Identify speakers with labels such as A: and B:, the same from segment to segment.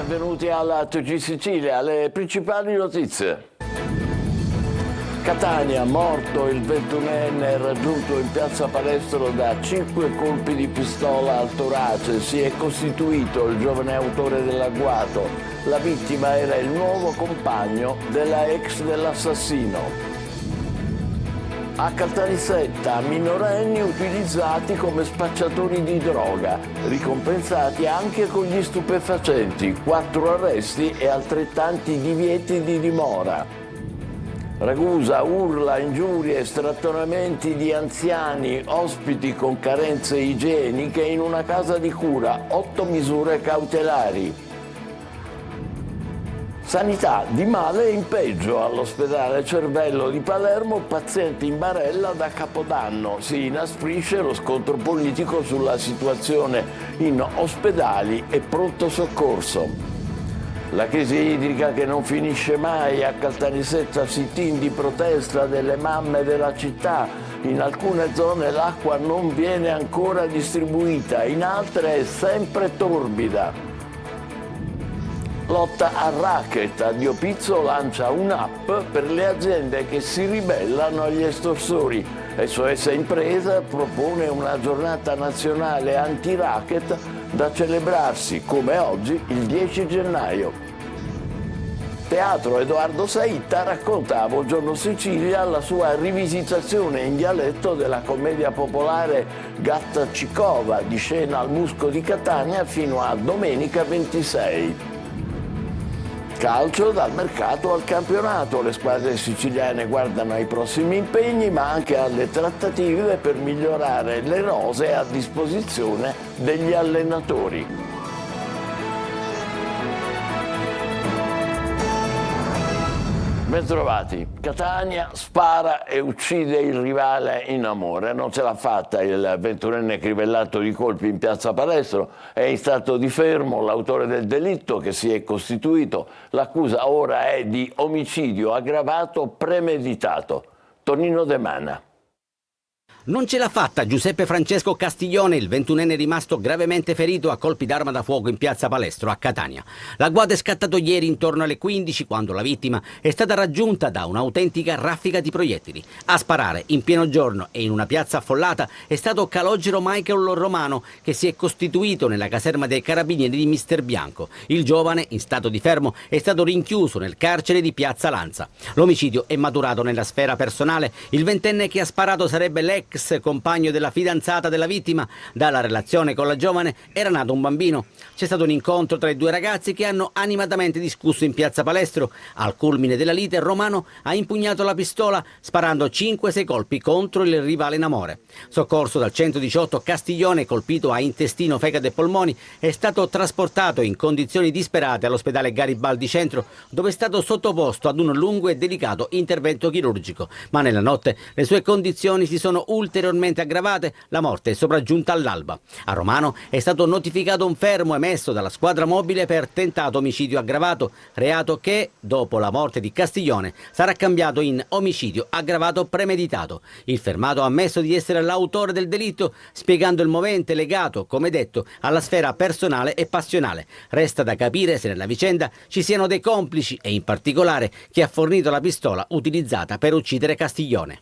A: benvenuti alla TG Sicilia, le principali notizie. Catania, morto il 21enne raggiunto in piazza Palestro da 5 colpi di pistola al torace. Si è costituito il giovane autore dell'agguato. La vittima era il nuovo compagno della ex dell'assassino. A Caltanissetta, minorenni utilizzati come spacciatori di droga, ricompensati anche con gli stupefacenti, 4 arresti e altrettanti divieti di dimora. Ragusa, urla, ingiurie, strattonamenti di anziani, ospiti con carenze igieniche in una casa di cura, 8 misure cautelari. Sanità di male in peggio all'ospedale Cervello di Palermo, pazienti in barella da Capodanno. Si inasprisce lo scontro politico sulla situazione in ospedali e pronto soccorso. La crisi idrica che non finisce mai. A Caltanissetta sit-in di protesta delle mamme della città. In alcune zone l'acqua non viene ancora distribuita, in altre è sempre torbida. Lotta al racket. Addio Pizzo lancia un'app per le aziende che si ribellano agli estorsori. SOS Impresa propone una giornata nazionale anti-racket da celebrarsi, come oggi, il 10 gennaio. Teatro. Edoardo Saitta racconta a Buongiorno Sicilia la sua rivisitazione in dialetto della commedia popolare Gatta Cicova, di scena al Musco di Catania fino a domenica 26. Calcio, dal mercato al campionato. Le squadre siciliane guardano ai prossimi impegni, ma anche alle trattative per migliorare le rose a disposizione degli allenatori. Bentrovati. Catania spara e uccide il rivale in amore. Non ce l'ha fatta il 21enne crivellato di colpi in piazza Palestro. È in stato di fermo l'autore del delitto che si è costituito. L'accusa ora è di omicidio aggravato premeditato. Tonino De Mana.
B: Non ce l'ha fatta Giuseppe Francesco Castiglione, il 21enne rimasto gravemente ferito a colpi d'arma da fuoco in piazza Palestro a Catania. L'agguato è scattato ieri intorno alle 15, quando la vittima è stata raggiunta da un'autentica raffica di proiettili. A sparare in pieno giorno e in una piazza affollata è stato Calogero Michael Romano, che si è costituito nella caserma dei carabinieri di Mister Bianco. Il giovane, in stato di fermo, è stato rinchiuso nel carcere di piazza Lanza. L'omicidio è maturato nella sfera personale. Il ventenne che ha sparato sarebbe l'ex compagno della fidanzata della vittima. Dalla relazione con la giovane era nato un bambino. C'è stato un incontro tra i due ragazzi che hanno animatamente discusso in piazza Palestro. Al culmine della lite Romano ha impugnato la pistola sparando 5-6 colpi contro il rivale in amore. Soccorso dal 118, Castiglione, colpito a intestino, fegato e polmoni, è stato trasportato in condizioni disperate all'ospedale Garibaldi Centro, dove è stato sottoposto ad un lungo e delicato intervento chirurgico. Ma nella notte le sue condizioni si sono ulteriormente aggravate, la morte è sopraggiunta all'alba. A Romano è stato notificato un fermo emesso dalla squadra mobile per tentato omicidio aggravato, reato che, dopo la morte di Castiglione, sarà cambiato in omicidio aggravato premeditato. Il fermato ha ammesso di essere l'autore del delitto, spiegando il movente legato, come detto, alla sfera personale e passionale. Resta da capire se nella vicenda ci siano dei complici e in particolare chi ha fornito la pistola utilizzata per uccidere Castiglione.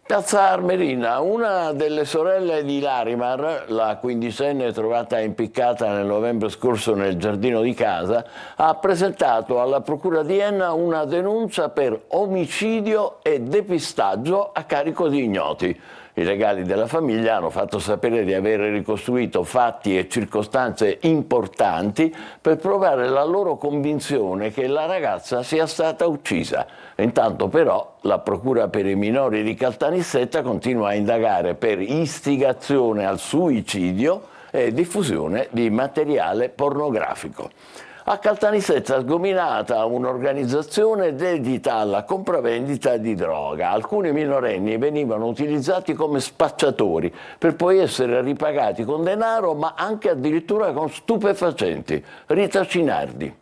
A: Piazza Armerina, una delle sorelle di Larimar, la quindicenne trovata impiccata nel novembre scorso nel giardino di casa, ha presentato alla Procura di Enna una denuncia per omicidio e depistaggio a carico di ignoti. I legali della famiglia hanno fatto sapere di aver ricostruito fatti e circostanze importanti per provare la loro convinzione che la ragazza sia stata uccisa. Intanto però la Procura per i minori di Caltanissetta continua a indagare per istigazione al suicidio e diffusione di materiale pornografico. A Caltanissetta sgominata un'organizzazione dedita alla compravendita di droga. Alcuni minorenni venivano utilizzati come spacciatori per poi essere ripagati con denaro, ma anche addirittura con stupefacenti. Rita Cinardi.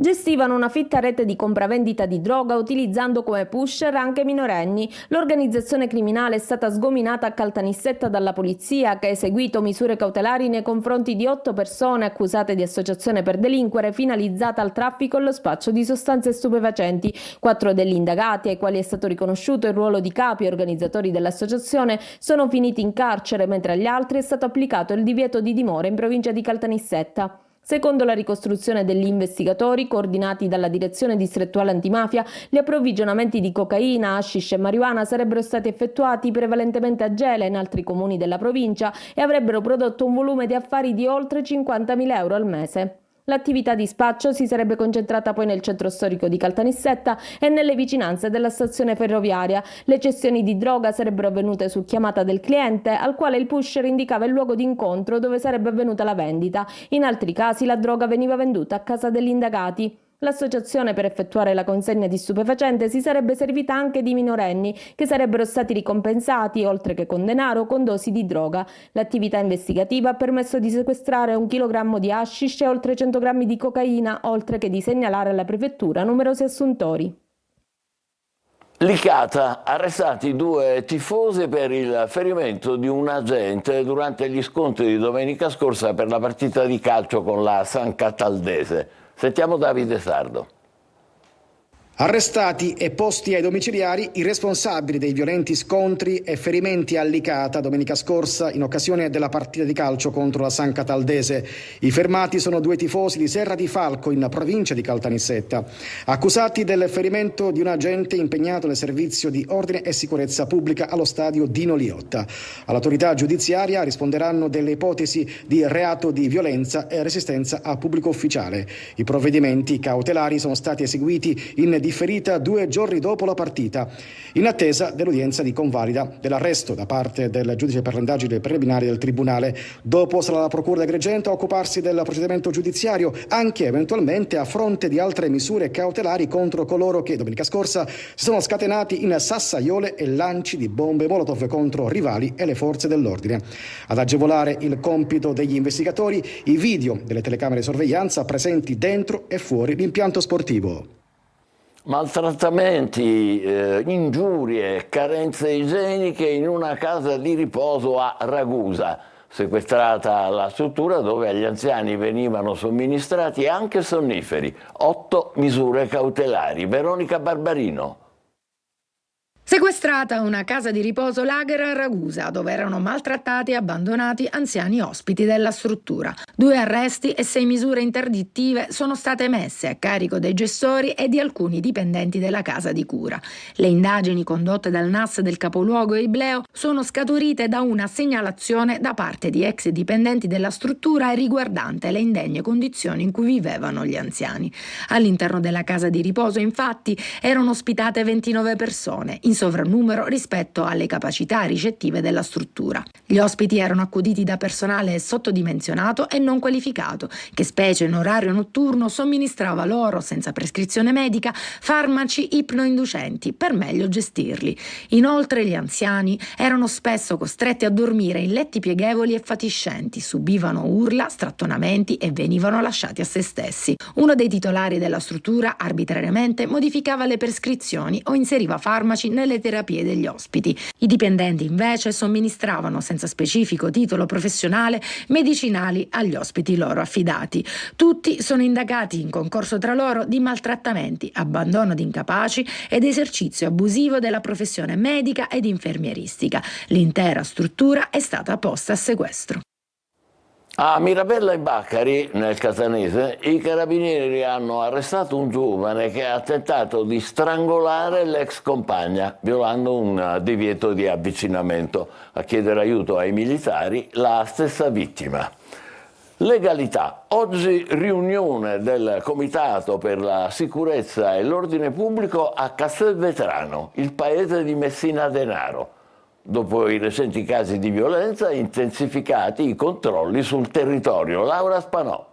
C: Gestivano una fitta rete di compravendita di droga utilizzando come pusher anche minorenni. L'organizzazione criminale è stata sgominata a Caltanissetta dalla polizia, che ha eseguito misure cautelari nei confronti di 8 persone accusate di associazione per delinquere finalizzata al traffico e allo spaccio di sostanze stupefacenti. 4 degli indagati, ai quali è stato riconosciuto il ruolo di capi e organizzatori dell'associazione, sono finiti in carcere, mentre agli altri è stato applicato il divieto di dimora in provincia di Caltanissetta. Secondo la ricostruzione degli investigatori, coordinati dalla Direzione Distrettuale Antimafia, gli approvvigionamenti di cocaina, hashish e marijuana sarebbero stati effettuati prevalentemente a Gela, in altri comuni della provincia, e avrebbero prodotto un volume di affari di oltre 50.000 euro al mese. L'attività di spaccio si sarebbe concentrata poi nel centro storico di Caltanissetta e nelle vicinanze della stazione ferroviaria. Le cessioni di droga sarebbero avvenute su chiamata del cliente, al quale il pusher indicava il luogo di incontro dove sarebbe avvenuta la vendita. In altri casi la droga veniva venduta a casa degli indagati. L'associazione, per effettuare la consegna di stupefacente, si sarebbe servita anche di minorenni, che sarebbero stati ricompensati, oltre che con denaro, con dosi di droga. L'attività investigativa ha permesso di sequestrare 1 chilogrammo di hashish e oltre 100 grammi di cocaina, oltre che di segnalare alla prefettura numerosi assuntori.
A: Licata, arrestati 2 tifosi per il ferimento di un agente durante gli scontri di domenica scorsa per la partita di calcio con la San Cataldese. Sentiamo Davide Sardo.
D: Arrestati e posti ai domiciliari i responsabili dei violenti scontri e ferimenti a Licata domenica scorsa in occasione della partita di calcio contro la San Cataldese. I fermati sono 2 tifosi di Serra di Falco in provincia di Caltanissetta, accusati del ferimento di un agente impegnato nel servizio di ordine e sicurezza pubblica allo stadio Dino Liotta. All'autorità giudiziaria risponderanno delle ipotesi di reato di violenza e resistenza a pubblico ufficiale. I provvedimenti cautelari sono stati eseguiti in differita 2 giorni dopo la partita, in attesa dell'udienza di convalida dell'arresto da parte del giudice per le indagini preliminari del Tribunale. Dopo sarà la Procura di Agrigento a occuparsi del procedimento giudiziario, anche eventualmente a fronte di altre misure cautelari contro coloro che domenica scorsa si sono scatenati in sassaiole e lanci di bombe Molotov contro rivali e le forze dell'ordine. Ad agevolare il compito degli investigatori, i video delle telecamere di sorveglianza presenti dentro e fuori l'impianto sportivo.
A: Maltrattamenti, ingiurie, carenze igieniche in una casa di riposo a Ragusa. Sequestrata la struttura dove agli anziani venivano somministrati anche sonniferi. 8 misure cautelari. Veronica Barbarino.
E: Sequestrata una casa di riposo lager a Ragusa, dove erano maltrattati e abbandonati anziani ospiti della struttura. 2 arresti e 6 misure interdittive sono state messe a carico dei gestori e di alcuni dipendenti della casa di cura. Le indagini condotte dal NAS del capoluogo Ibleo sono scaturite da una segnalazione da parte di ex dipendenti della struttura riguardante le indegne condizioni in cui vivevano gli anziani. All'interno della casa di riposo, infatti, erano ospitate 29 persone, in sovrannumero rispetto alle capacità ricettive della struttura. Gli ospiti erano accuditi da personale sottodimensionato e non qualificato, che specie in orario notturno somministrava loro, senza prescrizione medica, farmaci ipnoinducenti per meglio gestirli. Inoltre gli anziani erano spesso costretti a dormire in letti pieghevoli e fatiscenti, subivano urla, strattonamenti e venivano lasciati a se stessi. Uno dei titolari della struttura arbitrariamente modificava le prescrizioni o inseriva farmaci nelle terapie degli ospiti. I dipendenti invece somministravano senza specifico titolo professionale medicinali agli ospiti loro affidati. Tutti sono indagati in concorso tra loro di maltrattamenti, abbandono di incapaci ed esercizio abusivo della professione medica ed infermieristica. L'intera struttura è stata posta a sequestro.
A: A Mirabella e Baccari, nel Catanese, i carabinieri hanno arrestato un giovane che ha tentato di strangolare l'ex compagna, violando un divieto di avvicinamento. A chiedere aiuto ai militari, la stessa vittima. Legalità. Oggi riunione del Comitato per la sicurezza e l'ordine pubblico a Castelvetrano, il paese di Messina Denaro. Dopo i recenti casi di violenza, intensificati i controlli sul territorio. Laura Spanò.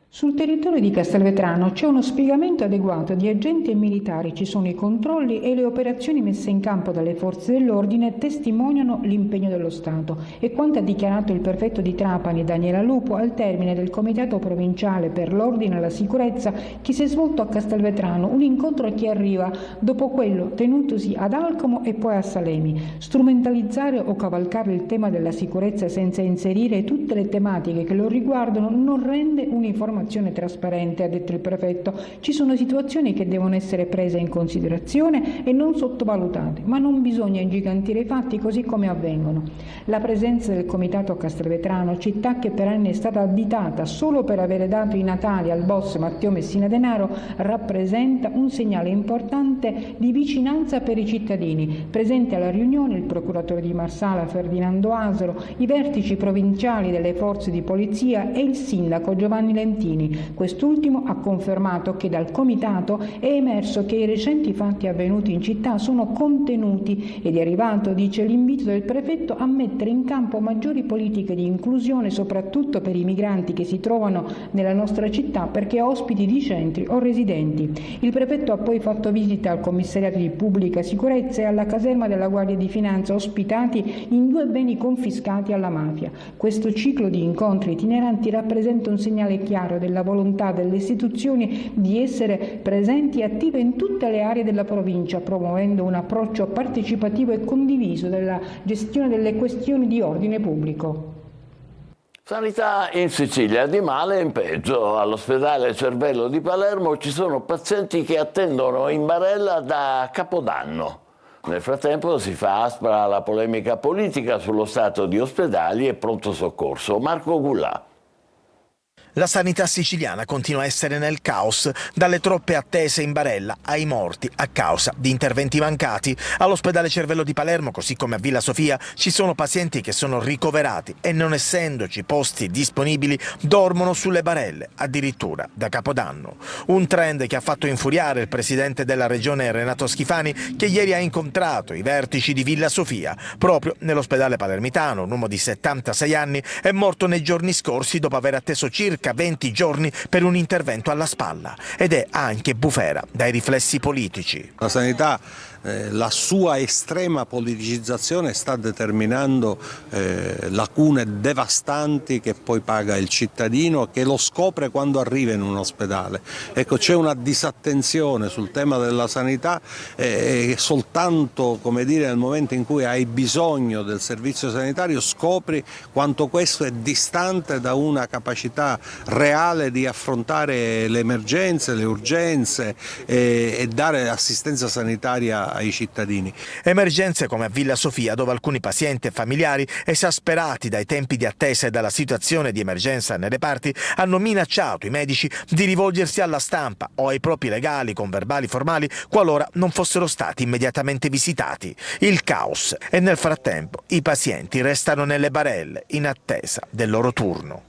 F: Sul territorio di Castelvetrano c'è uno spiegamento adeguato di agenti e militari, ci sono i controlli e le operazioni messe in campo dalle forze dell'ordine testimoniano l'impegno dello Stato e quanto ha dichiarato il prefetto di Trapani Daniela Lupo al termine del Comitato Provinciale per l'Ordine e la Sicurezza che si è svolto a Castelvetrano, un incontro che arriva dopo quello tenutosi ad Alcamo e poi a Salemi. Strumentalizzare o cavalcare il tema della sicurezza senza inserire tutte le tematiche che lo riguardano non rende un'informazione trasparente, ha detto il prefetto. Ci sono situazioni che devono essere prese in considerazione e non sottovalutate, ma non bisogna ingigantire i fatti così come avvengono. La presenza del Comitato a Castelvetrano, città che per anni è stata additata solo per avere dato i natali al boss Matteo Messina Denaro, rappresenta un segnale importante di vicinanza per i cittadini. Presente alla riunione il procuratore di Marsala Ferdinando Asero, i vertici provinciali delle forze di polizia e il sindaco Giovanni Lentini. Quest'ultimo ha confermato che dal comitato è emerso che i recenti fatti avvenuti in città sono contenuti ed è arrivato, dice, l'invito del prefetto a mettere in campo maggiori politiche di inclusione soprattutto per i migranti che si trovano nella nostra città perché ospiti di centri o residenti. Il prefetto ha poi fatto visita al commissariato di pubblica sicurezza e alla caserma della Guardia di Finanza ospitati in 2 beni confiscati alla mafia. Questo ciclo di incontri itineranti rappresenta un segnale chiaro della volontà delle istituzioni di essere presenti e attive in tutte le aree della provincia, promuovendo un approccio partecipativo e condiviso della gestione delle questioni di ordine pubblico.
A: Sanità in Sicilia, di male in peggio. All'ospedale Cervello di Palermo ci sono pazienti che attendono in barella da Capodanno. Nel frattempo si fa aspra la polemica politica sullo stato di ospedali e pronto soccorso. Marco Gullà.
G: La sanità siciliana continua a essere nel caos, dalle troppe attese in barella ai morti a causa di interventi mancati. All'ospedale Cervello di Palermo, così come a Villa Sofia, ci sono pazienti che sono ricoverati e, non essendoci posti disponibili, dormono sulle barelle, addirittura da Capodanno. Un trend che ha fatto infuriare il presidente della regione Renato Schifani, che ieri ha incontrato i vertici di Villa Sofia. Proprio nell'ospedale palermitano, un uomo di 76 anni è morto nei giorni scorsi dopo aver atteso circa 20 giorni per un intervento alla spalla ed è anche bufera dai riflessi politici.
H: La sanità, la sua estrema politicizzazione sta determinando lacune devastanti che poi paga il cittadino, che lo scopre quando arriva in un ospedale. Ecco, c'è una disattenzione sul tema della sanità soltanto, come dire, nel momento in cui hai bisogno del servizio sanitario scopri quanto questo è distante da una capacità reale di affrontare le emergenze, le urgenze e dare assistenza sanitaria ai cittadini.
G: Emergenze come a Villa Sofia, dove alcuni pazienti e familiari, esasperati dai tempi di attesa e dalla situazione di emergenza nei reparti, hanno minacciato i medici di rivolgersi alla stampa o ai propri legali con verbali formali qualora non fossero stati immediatamente visitati. Il caos, e nel frattempo i pazienti restano nelle barelle in attesa del loro turno.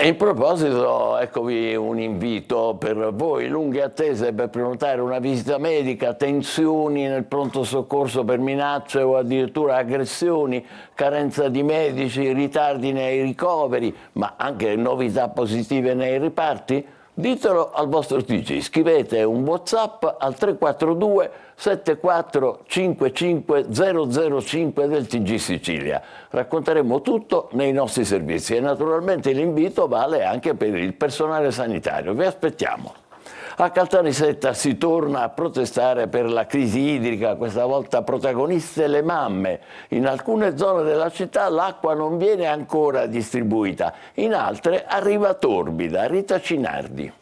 A: In proposito, eccovi un invito per voi: lunghe attese per prenotare una visita medica, tensioni nel pronto soccorso per minacce o addirittura aggressioni, carenza di medici, ritardi nei ricoveri, ma anche novità positive nei reparti? Ditelo al vostro TG, scrivete un WhatsApp al 342 74 55 005 del TG Sicilia. Racconteremo tutto nei nostri servizi e naturalmente l'invito vale anche per il personale sanitario. Vi aspettiamo. A Caltanissetta si torna a protestare per la crisi idrica, questa volta protagoniste le mamme. In alcune zone della città l'acqua non viene ancora distribuita, in altre arriva torbida. Rita Cinardi.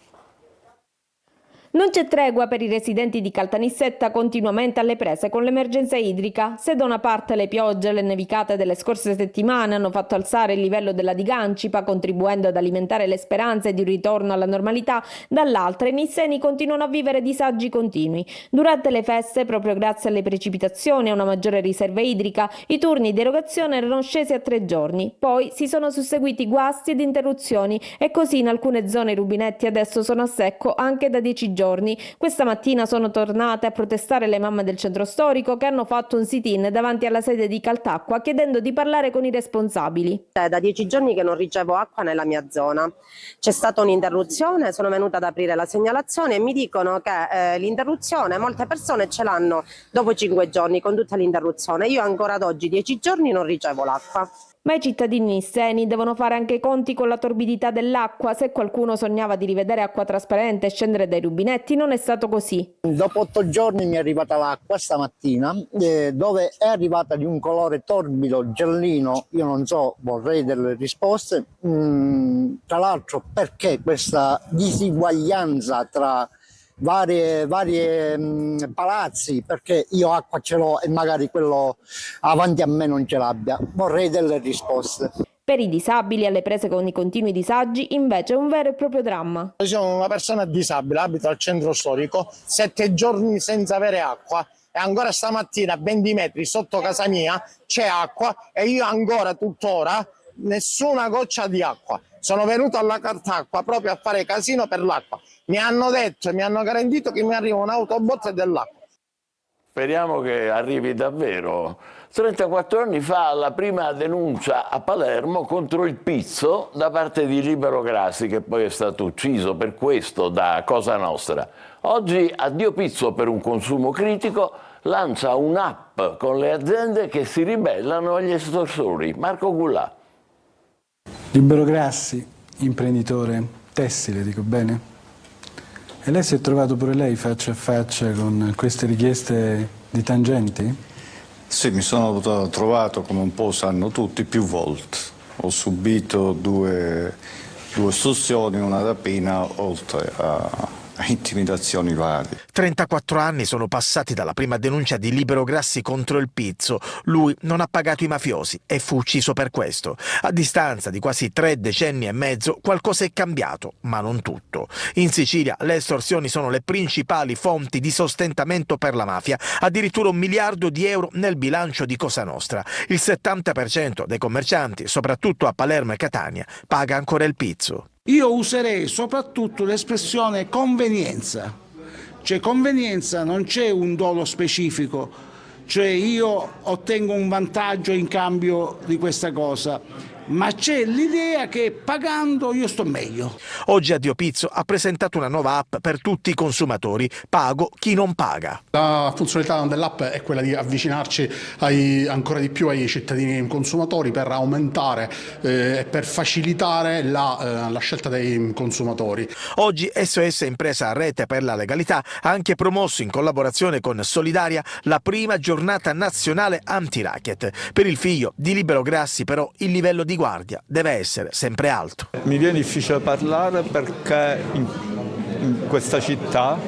C: Non c'è tregua per i residenti di Caltanissetta, continuamente alle prese con l'emergenza idrica. Se da una parte le piogge e le nevicate delle scorse settimane hanno fatto alzare il livello della diga Ancipa, contribuendo ad alimentare le speranze di un ritorno alla normalità, dall'altra i nisseni continuano a vivere disagi continui. Durante le feste, proprio grazie alle precipitazioni e a una maggiore riserva idrica, i turni di erogazione erano scesi a 3 giorni. Poi si sono susseguiti guasti ed interruzioni e così in alcune zone i rubinetti adesso sono a secco anche da 10 giorni. giorni. Questa mattina sono tornate a protestare le mamme del centro storico che hanno fatto un sit-in davanti alla sede di Caltacqua chiedendo di parlare con i responsabili.
I: È da 10 giorni che non ricevo acqua nella mia zona. C'è stata un'interruzione, sono venuta ad aprire la segnalazione e mi dicono che l'interruzione molte persone ce l'hanno dopo 5 giorni con tutta l'interruzione. Io ancora ad oggi 10 giorni non ricevo l'acqua.
C: Ma i cittadini nisseni devono fare anche i conti con la torbidità dell'acqua. Se qualcuno sognava di rivedere acqua trasparente e scendere dai rubinetti, non è stato così.
J: Dopo 8 giorni mi è arrivata l'acqua stamattina, dove è arrivata di un colore torbido, giallino. Io non so, vorrei delle risposte. Tra l'altro, perché questa disuguaglianza tra varie palazzi, perché io acqua ce l'ho e magari quello avanti a me non ce l'abbia. Vorrei delle risposte.
C: Per i disabili alle prese con i continui disagi invece è un vero e proprio dramma.
K: Io sono una persona disabile, abito al centro storico, 7 giorni senza avere acqua e ancora stamattina a 20 metri sotto casa mia c'è acqua e io ancora tuttora nessuna goccia di acqua. Sono venuto alla Caltacqua proprio a fare casino per l'acqua. Mi hanno detto e mi hanno garantito che mi arriva un autobotte dell'acqua.
A: Speriamo che arrivi davvero. 34 anni fa la prima denuncia a Palermo contro il pizzo da parte di Libero Grassi, che poi è stato ucciso per questo da Cosa Nostra. Oggi Addio Pizzo per un consumo critico lancia un'app con le aziende che si ribellano agli estorsori. Marco Gullà.
L: Libero Grassi, imprenditore tessile, dico bene? E lei si è trovato pure lei faccia a faccia con queste richieste di tangenti?
M: Sì, mi sono trovato, come un po' sanno tutti, più volte. Ho subito due estorsioni, una rapina, oltre a intimidazioni varie.
G: 34 anni sono passati dalla prima denuncia di Libero Grassi contro il pizzo. Lui non ha pagato i mafiosi e fu ucciso per questo. A distanza di quasi 3 decenni e mezzo qualcosa è cambiato, ma non tutto. In Sicilia le estorsioni sono le principali fonti di sostentamento per la mafia, addirittura 1 miliardo di euro nel bilancio di Cosa Nostra. Il 70% dei commercianti, soprattutto a Palermo e Catania, paga ancora il pizzo.
N: Io userei soprattutto l'espressione convenienza, cioè convenienza non c'è un dolo specifico, cioè io ottengo un vantaggio in cambio di questa cosa, ma c'è l'idea che pagando io sto meglio.
G: Oggi Addio Pizzo ha presentato una nuova app per tutti i consumatori, Pago chi non paga.
O: La funzionalità dell'app è quella di avvicinarci ancora di più ai cittadini consumatori per aumentare e per facilitare la scelta dei consumatori.
G: Oggi SOS Impresa Rete per la Legalità ha anche promosso in collaborazione con Solidaria la prima giornata nazionale anti-racket. Per il figlio di Libero Grassi però il livello di guardia deve essere sempre alto.
M: Mi viene difficile parlare perché in questa città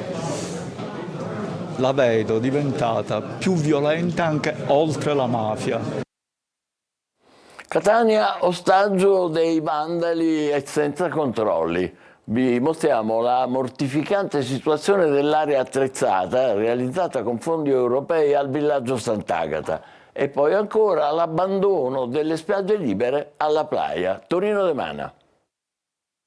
M: la vedo diventata più violenta anche oltre la mafia.
A: Catania, ostaggio dei vandali e senza controlli. Vi mostriamo la mortificante situazione dell'area attrezzata realizzata con fondi europei al villaggio Sant'Agata. E poi ancora l'abbandono delle spiagge libere alla Playa. Torino De Mana.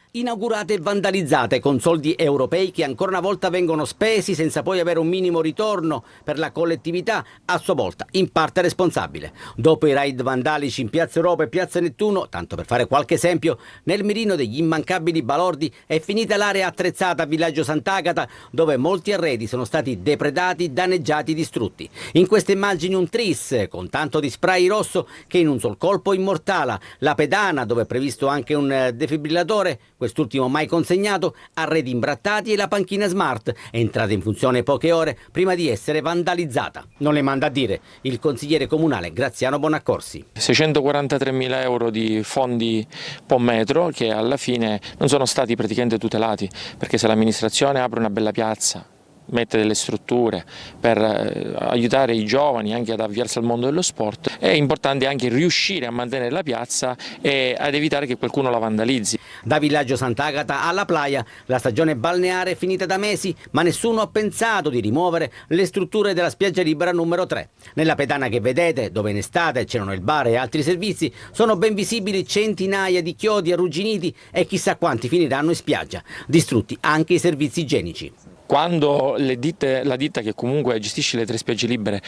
B: Inaugurate e vandalizzate con soldi europei che ancora una volta vengono spesi senza poi avere un minimo ritorno per la collettività, a sua volta in parte responsabile. Dopo i raid vandalici in Piazza Europa e Piazza Nettuno, tanto per fare qualche esempio, nel mirino degli immancabili balordi è finita l'area attrezzata a Villaggio Sant'Agata, dove molti arredi sono stati depredati, danneggiati, distrutti. In queste immagini un tris con tanto di spray rosso che in un sol colpo immortala la pedana, dove è previsto anche un defibrillatore, quest'ultimo mai consegnato, arredi imbrattati e la panchina smart, entrata in funzione poche ore prima di essere vandalizzata. Non le manda a dire il consigliere comunale Graziano Bonaccorsi.
P: 643.000 euro di fondi Pommetro che alla fine non sono stati praticamente tutelati, perché se l'amministrazione apre una bella piazza, mette delle strutture per aiutare i giovani anche ad avviarsi al mondo dello sport, è importante anche riuscire a mantenere la piazza e ad evitare che qualcuno la vandalizzi.
B: Da Villaggio Sant'Agata alla Playa la stagione balneare è finita da mesi, ma nessuno ha pensato di rimuovere le strutture della spiaggia libera numero 3. Nella pedana che vedete, dove in estate c'erano il bar e altri servizi, sono ben visibili centinaia di chiodi arrugginiti e chissà quanti finiranno in spiaggia. Distrutti anche i servizi igienici.
P: quando la ditta che comunque gestisce le 3 spiagge libere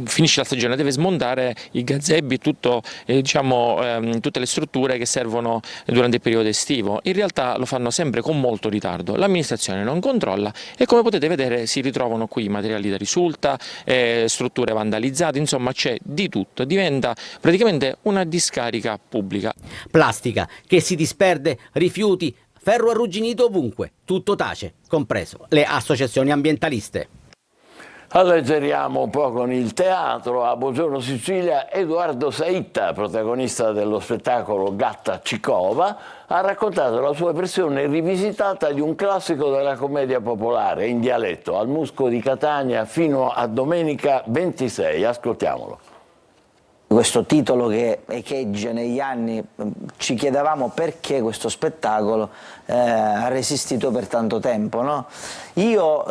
P: finisce la stagione deve smontare i gazebbi, tutte le strutture che servono durante il periodo estivo. In realtà lo fanno sempre con molto ritardo, l'amministrazione non controlla e come potete vedere si ritrovano qui materiali da risulta, strutture vandalizzate, insomma c'è di tutto, diventa praticamente una discarica pubblica.
B: Plastica che si disperde, rifiuti, ferro arrugginito ovunque, tutto tace, compreso le associazioni ambientaliste.
A: Alleggeriamo un po' con il teatro. A Buongiorno Sicilia, Edoardo Saitta, protagonista dello spettacolo Gatta Cicova, ha raccontato la sua versione rivisitata di un classico della commedia popolare in dialetto, Al Musco di Catania fino a domenica 26. Ascoltiamolo.
Q: Questo titolo che echeggia negli anni, ci chiedevamo perché questo spettacolo ha resistito per tanto tempo, no? Io,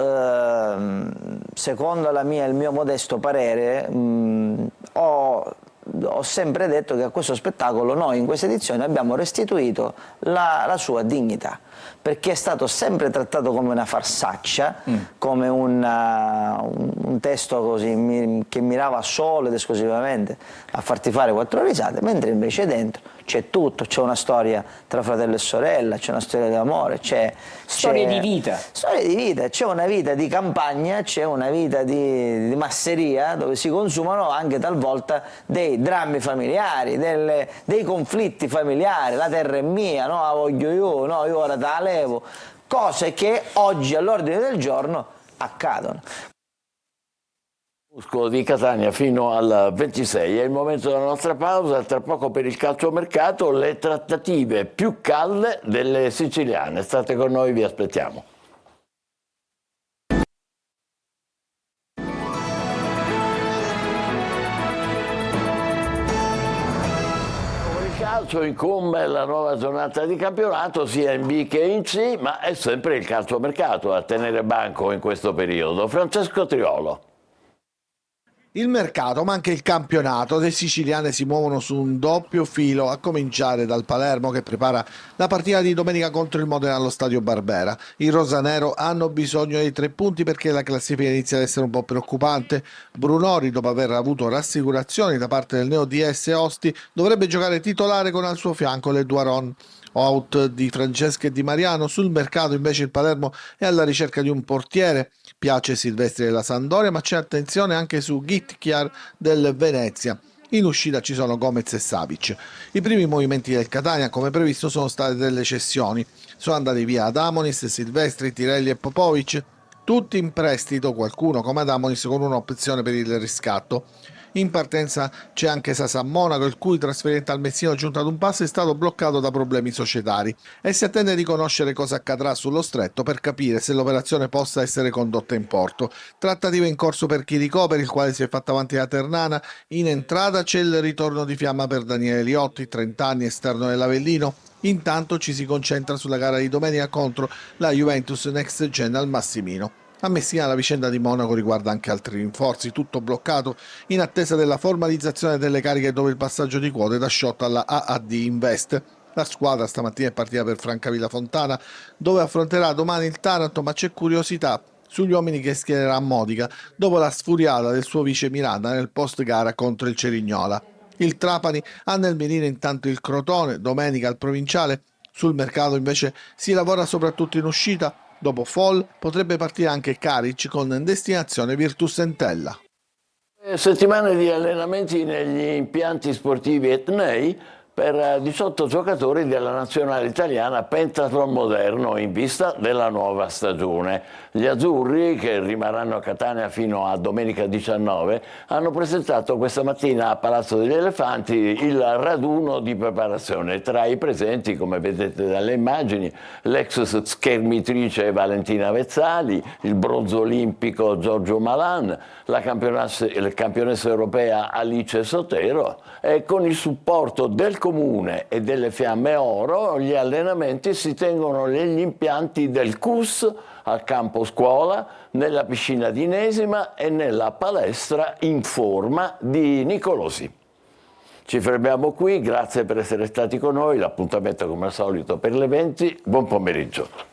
Q: secondo il mio modesto parere, ho sempre detto che a questo spettacolo noi in questa edizione abbiamo restituito la sua dignità, perché è stato sempre trattato come una farsaccia, come un testo così che mirava solo ed esclusivamente a farti fare 4 risate, mentre invece dentro c'è tutto, c'è una storia tra fratello e sorella, c'è una storia di amore, c'è
R: storie di vita,
Q: c'è una vita di campagna, c'è una vita di masseria dove si consumano anche talvolta dei drammi familiari, dei conflitti familiari, la terra è mia, no, la voglio io, no, io ora te la levo, cose che oggi all'ordine del giorno accadono.
A: Musco di Catania fino al 26, è il momento della nostra pausa, tra poco per il calciomercato, le trattative più calde delle siciliane. State con noi, vi aspettiamo. Calcio incombe la nuova giornata di campionato sia in B che in C, ma è sempre il calciomercato a tenere banco in questo periodo. Francesco Triolo.
S: Il mercato, ma anche il campionato, le siciliane si muovono su un doppio filo, a cominciare dal Palermo che prepara la partita di domenica contro il Modena allo Stadio Barbera. I rosanero hanno bisogno dei 3 punti perché la classifica inizia ad essere un po' preoccupante. Brunori, dopo aver avuto rassicurazioni da parte del neo DS Osti, dovrebbe giocare titolare con al suo fianco le Duaron. Out di Francesca e Di Mariano. Sul mercato invece il Palermo è alla ricerca di un portiere. Piace Silvestri della Sampdoria, ma c'è attenzione anche su Gitchiar del Venezia. In uscita ci sono Gomez e Savic. I primi movimenti del Catania, come previsto, sono state delle cessioni. Sono andati via Adamonis, Silvestri, Tirelli e Popovic, tutti in prestito, qualcuno come Adamonis con un'opzione per il riscatto. In partenza c'è anche Sasa Monaco, il cui trasferimento al Messino giunto ad un passo è stato bloccato da problemi societari e si attende di conoscere cosa accadrà sullo stretto per capire se l'operazione possa essere condotta in porto. Trattativa in corso per Chirico, per il quale si è fatta avanti la Ternana. In entrata c'è il ritorno di fiamma per Daniele Liotti, 30 anni, esterno dell'Avellino. Intanto ci si concentra sulla gara di domenica contro la Juventus Next Gen al Massimino. A Messina la vicenda di Monaco riguarda anche altri rinforzi, tutto bloccato in attesa della formalizzazione delle cariche dopo il passaggio di quote da Shot alla AAD Invest. La squadra stamattina è partita per Francavilla Fontana, dove affronterà domani il Taranto, ma c'è curiosità sugli uomini che schiererà Modica dopo la sfuriata del suo vice Miranda nel post gara contro il Cerignola. Il Trapani ha nel mirino intanto il Crotone, domenica al Provinciale. Sul mercato invece si lavora soprattutto in uscita. Dopo Fall potrebbe partire anche Karic con destinazione Virtus Entella.
A: Settimane di allenamenti negli impianti sportivi etnei per 18 giocatori della nazionale italiana pentathlon moderno in vista della nuova stagione. Gli azzurri, che rimarranno a Catania fino a domenica 19, hanno presentato questa mattina a Palazzo degli Elefanti il raduno di preparazione. Tra i presenti, come vedete dalle immagini, l'ex schermitrice Valentina Vezzali, il bronzo olimpico Giorgio Malan, la campionessa europea Alice Sotero, e con il supporto del Comune e delle Fiamme Oro gli allenamenti si tengono negli impianti del CUS, al campo scuola, nella piscina di Inesima e nella palestra in forma di Nicolosi. Ci fermiamo qui, grazie per essere stati con noi, l'appuntamento come al solito per le 20, buon pomeriggio.